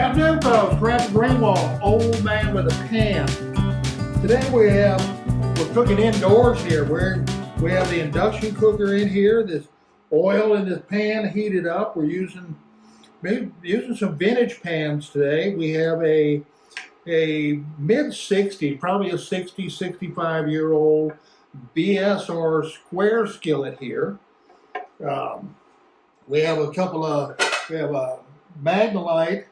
Afternoon, folks. Grandpa Greenwald, old man with a pan. Today we're cooking indoors here. We have the induction cooker in here. This oil in this pan heated up. We're using some vintage pans today. We have a mid 60, probably a 60, 65-year-old BSR square skillet here. We have a Magnolite.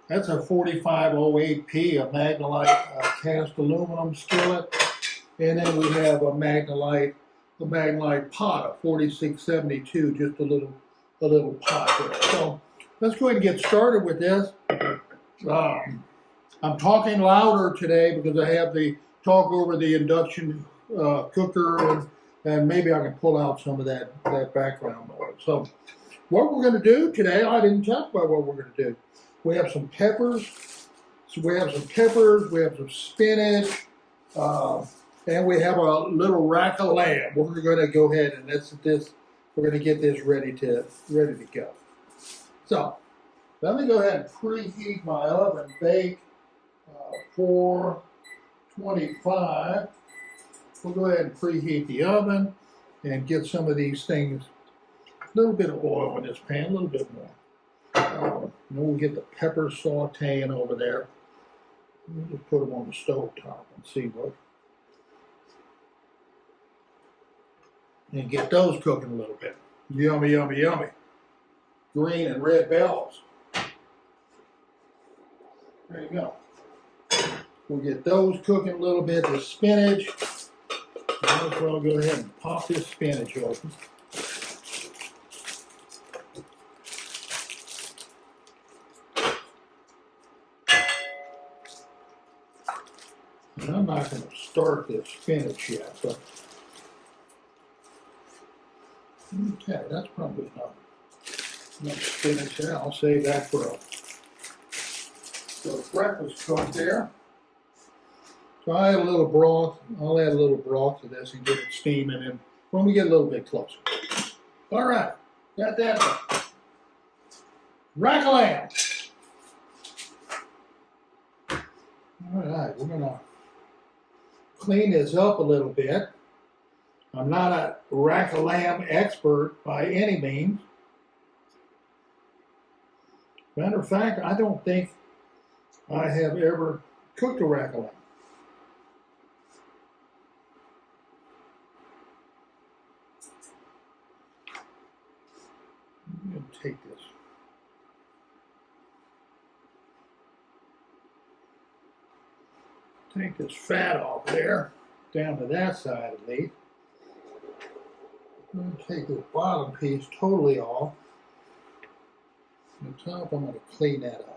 That's a 4508P, a Magnolite cast aluminum skillet. And then we have a Magnolite pot, a 4672, just a little pot there. So let's go ahead and get started with this. I'm talking louder today because I have to talk over the induction cooker, and maybe I can pull out some of that background noise. So what we're going to do today, I didn't talk about what we're going to do. We have some peppers. We have some spinach, and we have a little rack of lamb. We're going to go ahead and we're going to get this ready to go. So let me go ahead and preheat my oven, bake 425. We'll go ahead and preheat the oven and get some of these things. A little bit of oil in this pan, a little bit more. And we'll get the peppers sauteing over there. We'll just put them on the stove top and see what. And get those cooking a little bit. Yummy, yummy, yummy. Green and red bells. There you go. We'll get those cooking a little bit. The spinach. Might as well go ahead and pop this spinach open. And I'm not going to start this spinach yet, but okay, that's probably enough spinach there. I'll save that for a breakfast cook there. So I add a little broth. I'll add a little broth to this and get it steaming in when we get a little bit closer. All right, got that done. Rack of lamb. All right, we're gonna clean this up a little bit. I'm not a rack of lamb expert by any means. Matter of fact, I don't think I have ever cooked a rack of lamb. I'm going to take this fat off there, down to that side at least. I'm going to take this bottom piece totally off. The top, I'm going to clean that up.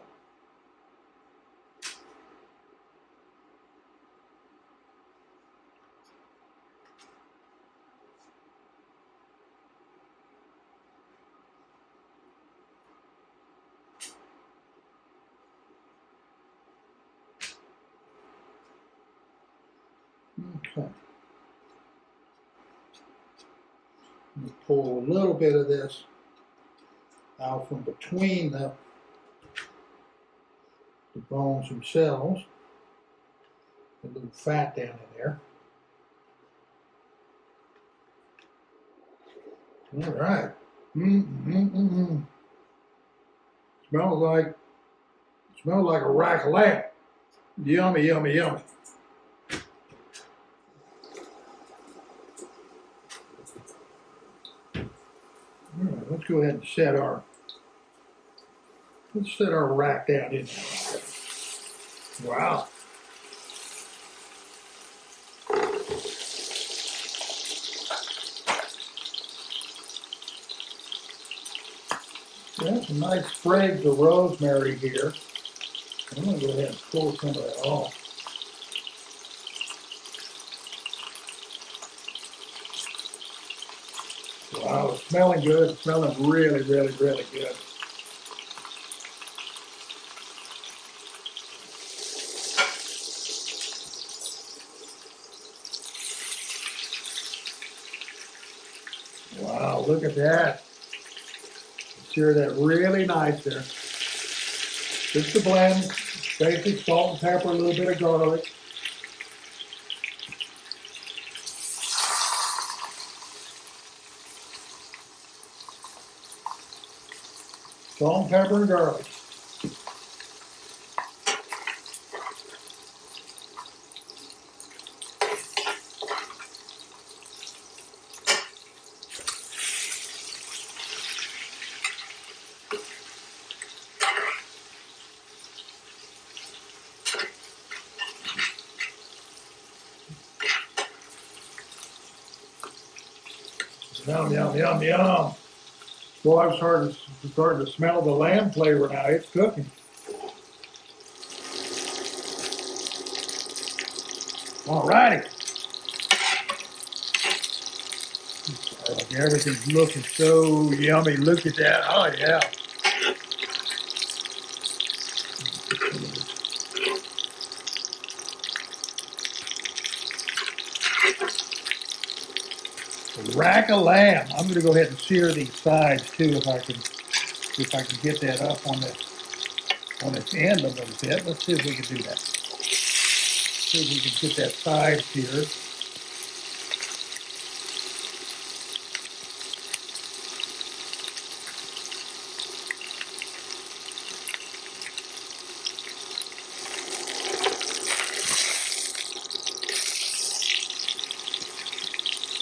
Okay. I'm going to pull a little bit of this out from between the bones themselves. A little fat down in there. All right. Smells like a rack of lamb. Yummy, yummy, yummy. All right, let's go ahead and set our rack down in there. Wow. Got some nice sprigs of rosemary here. I'm going to go ahead and pull some of that off. Wow, it's smelling good. It's smelling really, really, really good. Wow, look at that. Sear that really nice there. Just a blend, basic salt and pepper, a little bit of garlic. Salt and pepper and garlic. Yum, yum, yum, yum. Boy, I'm starting to smell the lamb flavor now. It's cooking. All righty. Everything's looking so yummy. Look at that. Oh, yeah. A rack of lamb. I'm going to go ahead and sear these sides too, if I can get that up on its end a little bit. Let's see if we can do that. See if we can get that side seared.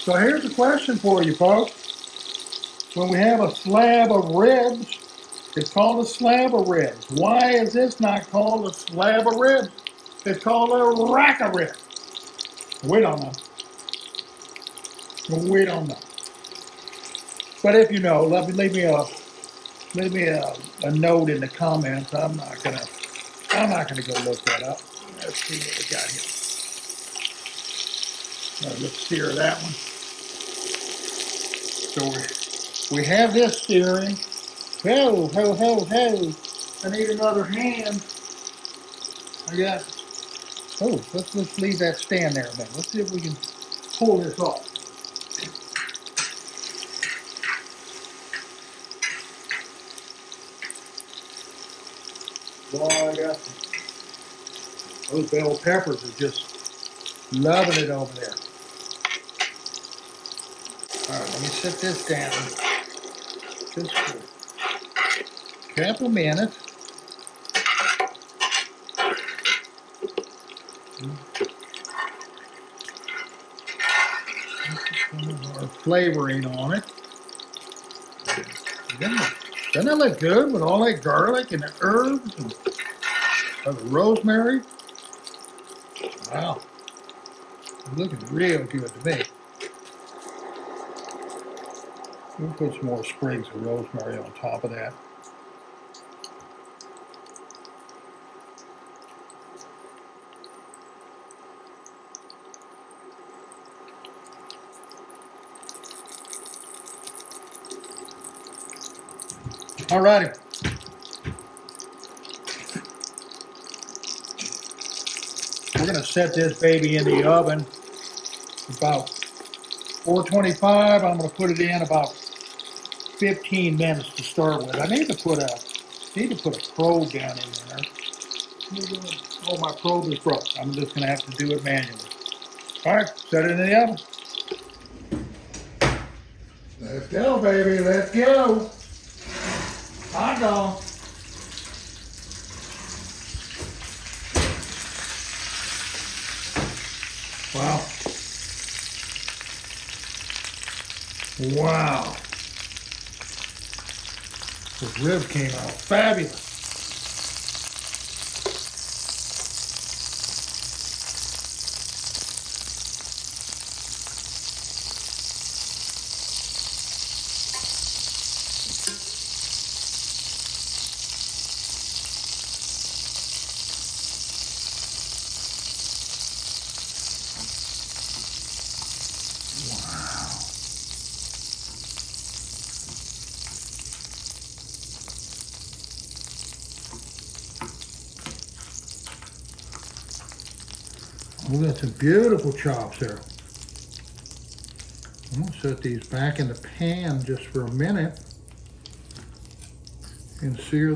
So here's a question for you folks. When we have a slab of ribs, it's called a slab of ribs. Why is this not called a slab of ribs? It's called a rack of ribs. We don't know. We don't know. But if you know, leave me a note in the comments. I'm not gonna go look that up. Let's see what we got here. Let's sear that one. So we have this searing. Ho, ho, ho, ho. I need another hand. I got, let's leave that stand there a minute. Let's see if we can pull this off. Boy, I got those bell peppers are just loving it over there. All right, let me set this down just for a couple minutes. Our flavoring on it. Doesn't that look good with all that garlic and the herbs and the rosemary? Wow, it's looking real good to me. We'll put some more sprigs of rosemary on top of that. All righty. We're going to set this baby in the oven about 425. I'm going to put it in about 15 minutes to start with. I need to put a probe down in there. Oh, my probe is broke. I'm just going to have to do it manually. All right, set it in the oven. Let's go, baby. Let's go. Hot dog. Wow. Wow. This rib came out fabulous. We got some beautiful chops there. I'm gonna set these back in the pan just for a minute and sear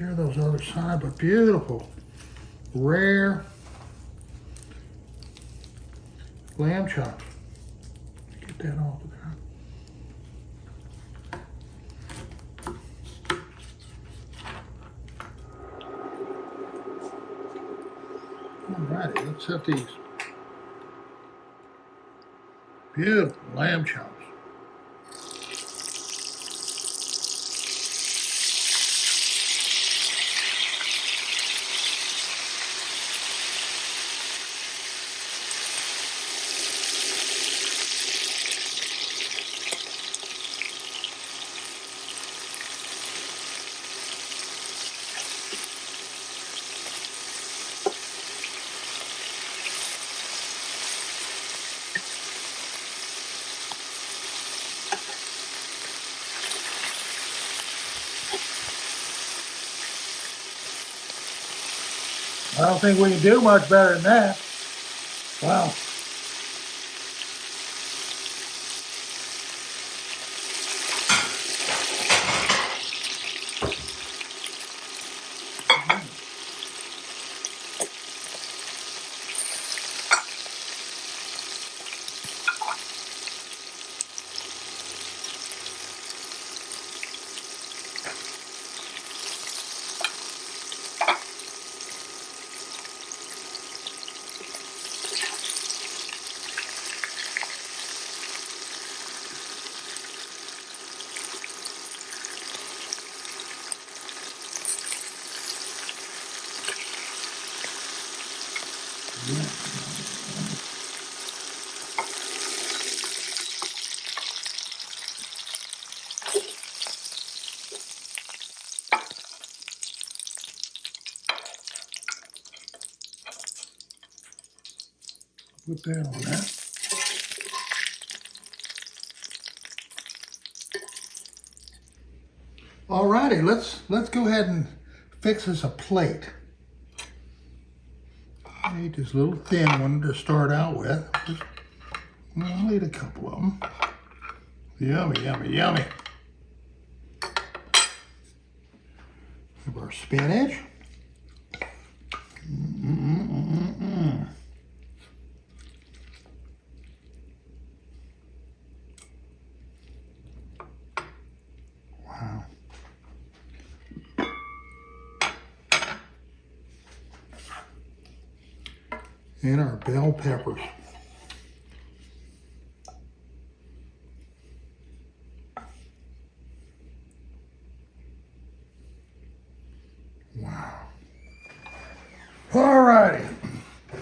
Share those other side, but beautiful, rare lamb chops. Get that off of there. Alrighty, let's set these beautiful lamb chops. I don't think we can do much better than that. Wow. Put that on that. Alrighty, let's go ahead and fix us a plate. I need this little thin one to start out with. I'll eat a couple of them. Yummy, yummy, yummy. Have our spinach. Wow. And our bell peppers. Wow. All righty.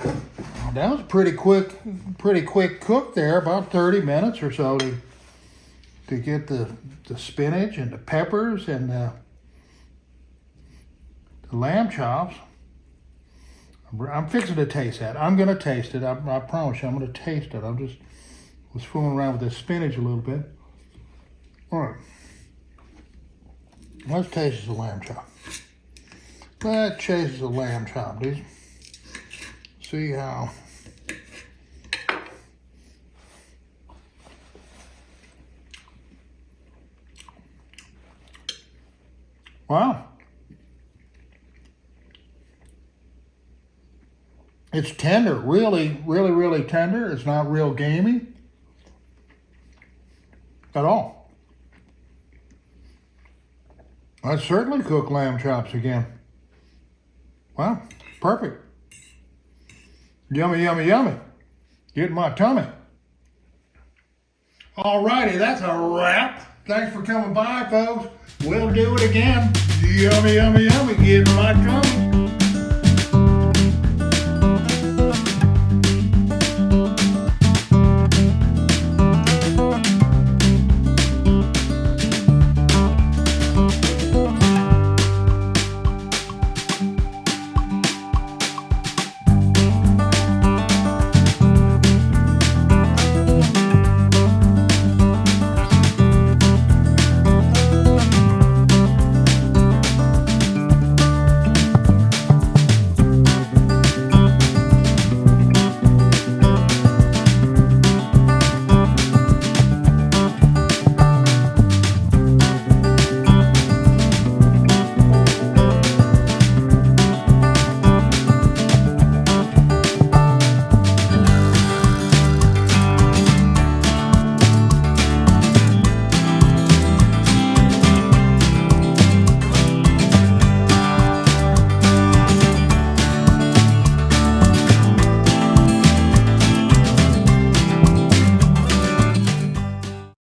Well, that was pretty quick cook there, about 30 minutes or so to get the spinach and the peppers and the lamb chops. I'm fixing to taste that. I'm going to taste it. I promise you, I'm going to taste it. I was fooling around with the spinach a little bit. All right. Let's taste the lamb chop. Let's taste the lamb chop, dude. See how. Wow. It's tender, really tender. It's not real gamey at all. I'd certainly cook lamb chops again. Wow, perfect. Yummy, yummy, yummy. Get in my tummy. Alrighty, that's a wrap. Thanks for coming by, folks. We'll do it again. Yummy, yummy, yummy. Get in my tummy.